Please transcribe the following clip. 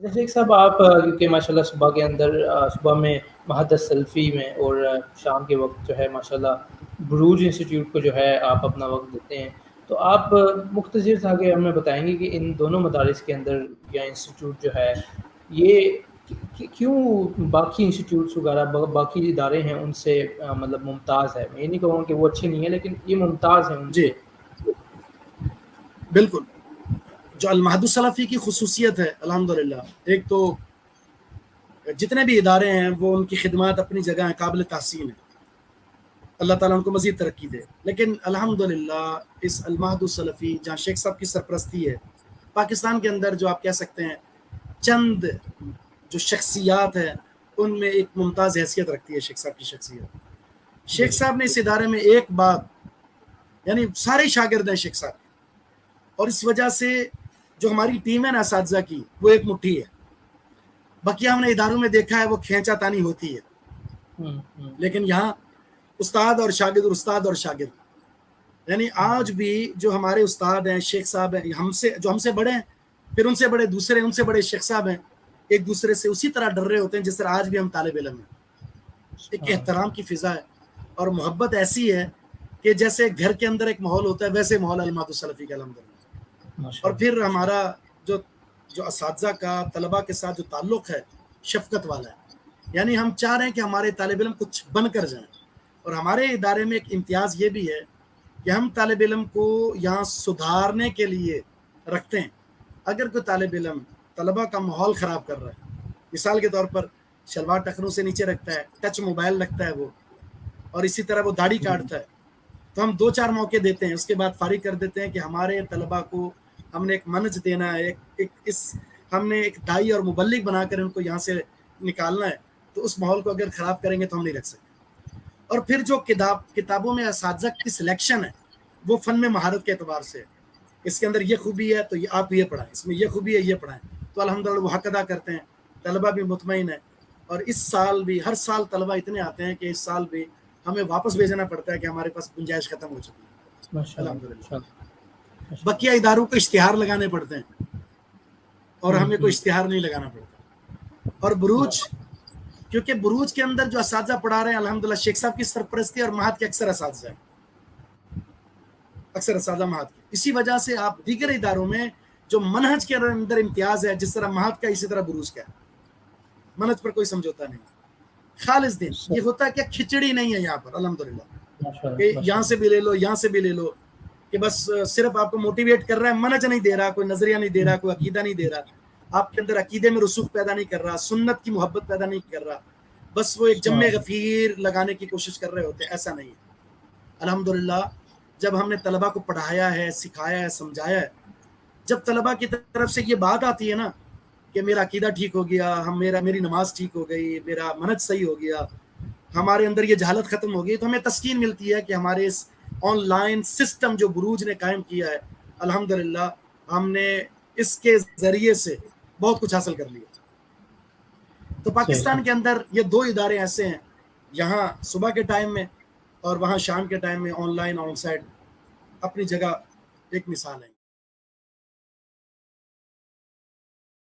जैसे एक साहब आप क्योंकि माशाल्लाह सुबह के अंदर सुबह में महादस सल्फ़ी में और शाम के वक़्त जो है माशाल्लाह बुरूज इंस्टीट्यूट को जो है आप अपना वक़्त देते हैं। तो आप मुख्तसर सा के हमें बताएँगे कि इन दोनों मदारिस के अंदर या इंस्टीट्यूट जो है ये क्यों बाकी इंस्टीट्यूट्स वगैरह बाकी इदारे हैं उनसे मतलब मुमताज़ है? मैं ये नहीं कहूँगा कि वो अच्छे नहीं है लेकिन ये मुमताज़ है जी, उनसे। बिल्कुल। जो अल-महदुस सलफ़ी की ख़ुसूसियत है अल्हम्दुलिल्लाह, एक तो जितने भी इदारे हैं वो उनकी खिदमत अपनी जगह है, काबिल तहसीन है। अल्लाह ताला उनको मज़ीद तरक्की दे। लेकिन अल्हम्दुलिल्लाह इस अल-महदुस सलफ़ी जहाँ शेख साहब की सरपरस्ती है, पाकिस्तान के अंदर जो आप कह सकते हैं चंद जो शख्सियात हैं उनमें एक मुमताज़ हैसियत रखती है शेख साहब की शख्सियत। शेख साहब ने इस इदारे में एक बात, यानी सारे शागिर्द हैं शेख साहब, और इस वजह से जो हमारी टीम है ना असातिज़ा की वो एक मुट्ठी है। बकिया हमने इदारों में देखा है वो खींचातानी होती है, लेकिन यहाँ उस्ताद और शागिर्द और उस्ताद और शागिर्द, यानी आज भी जो हमारे उस्ताद हैं शेख साहब हैं हमसे जो हमसे बड़े हैं, फिर उनसे बड़े दूसरे उनसे बड़े शेख साहब हैं, एक दूसरे से उसी तरह डर रहे होते हैं जिस तरह आज भी हम तालिब इल्म हैं। एक एहतराम की फ़िज़ा है और मोहब्बत ऐसी है कि जैसे घर के अंदर एक माहौल होता है वैसे माहौल अल-महदुस सलफ़ी का अल्हम्दुलिल्लाह। और फिर हमारा जो जो असातिज़ा का तलबा के साथ जो ताल्लुक़ है शफ़क़त वाला है, यानी हम चाह रहे हैं कि हमारे तालिब इल्म कुछ बन कर जाएँ। और हमारे इदारे में एक इम्तियाज़ ये भी है कि हम तालिब इल्म को यहाँ सुधारने के लिए रखते हैं। अगर कोई तालिब इल्म तलबा का माहौल ख़राब कर रहा है, मिसाल के तौर पर शलवार टखनों से नीचे रखता है, टच मोबाइल रखता है वो, और इसी तरह वो दाढ़ी काटता है, तो हम 2-4 मौके देते हैं, उसके बाद फ़ारिग कर देते हैं कि हमारे तलबा को हमने एक मनहज देना है, हमने एक दाई और मुबल्लिग बनाकर उनको यहाँ से निकालना है, तो उस माहौल को अगर ख़राब करेंगे तो हम नहीं रख सकते। और फिर जो किताबों में असातिज़ा की सिलेक्शन है वो फ़न में महारत के एतबार से, इसके अंदर ये खूबी है तो ये आप ये पढ़ाएं, इसमें ये खूबी है ये पढ़ाएं, तो अल्हम्दुलिल्लाह वो हक अदा करते हैं, तलबा भी मुतमईन है। और इस साल भी हर साल तलबा इतने आते हैं कि इस साल भी हमें वापस भेजना पड़ता है कि हमारे पास गुंजाइश ख़त्म हो चुकी है अल्हम्दुलिल्लाह। बकिया इदारों को इश्तिहार लगाने पड़ते हैं और हमें कोई इश्तिहार नहीं लगाना पड़ता। और बुरूज, क्योंकि बुरूज के अंदर जो असातिज़ा पढ़ा रहे हैं अल्हम्दुलिल्लाह शेख साहब की सरपरस्ती और महत के अक्सर असातिज़ा हैं, अक्सर असातिज़ा महत के, इसी वजह से आप दीगर इदारों में जो मनहज के अंदर इम्तियाज़ है, जिस तरह महत का इसी तरह बुरूज का है, मनहज पर कोई समझौता नहीं, खालिस दिन। ये होता है कि खिचड़ी नहीं है यहाँ पर अल्हम्दुलिल्लाह, कि यहाँ से भी ले लो यहाँ से भी ले लो, कि बस सिर्फ आपको मोटिवेट कर रहा है, मनहज नहीं दे रहा, कोई नजरिया नहीं दे रहा, कोई अकीदा नहीं दे रहा, आपके अंदर अकीदे में रसूख पैदा नहीं कर रहा, सुन्नत की मोहब्बत पैदा नहीं कर रहा, बस वो एक जम्मे गफ़ीर लगाने की कोशिश कर रहे होते हैं, ऐसा नहीं है। अल्हम्दुलिल्लाह जब हमने तलबा को पढ़ाया है, सिखाया है, समझाया है, जब तलबा की तरफ से ये बात आती है ना कि मेरा अकीदा ठीक हो गया, मेरी नमाज ठीक हो गई, मेरा मनहज सही हो गया, हमारे अंदर ये जहालत ख़त्म हो गई, तो हमें तस्कीन मिलती है कि हमारे इस ऑनलाइन सिस्टम जो बुरूज ने कायम किया है अल्हम्दुलिल्लाह हमने इसके ज़रिए से बहुत कुछ हासिल कर लिया। तो पाकिस्तान के अंदर ये 2 इदारे ऐसे हैं, यहाँ सुबह के टाइम में और वहाँ शाम के टाइम में ऑनलाइन ऑन साइट अपनी जगह एक मिसाल है।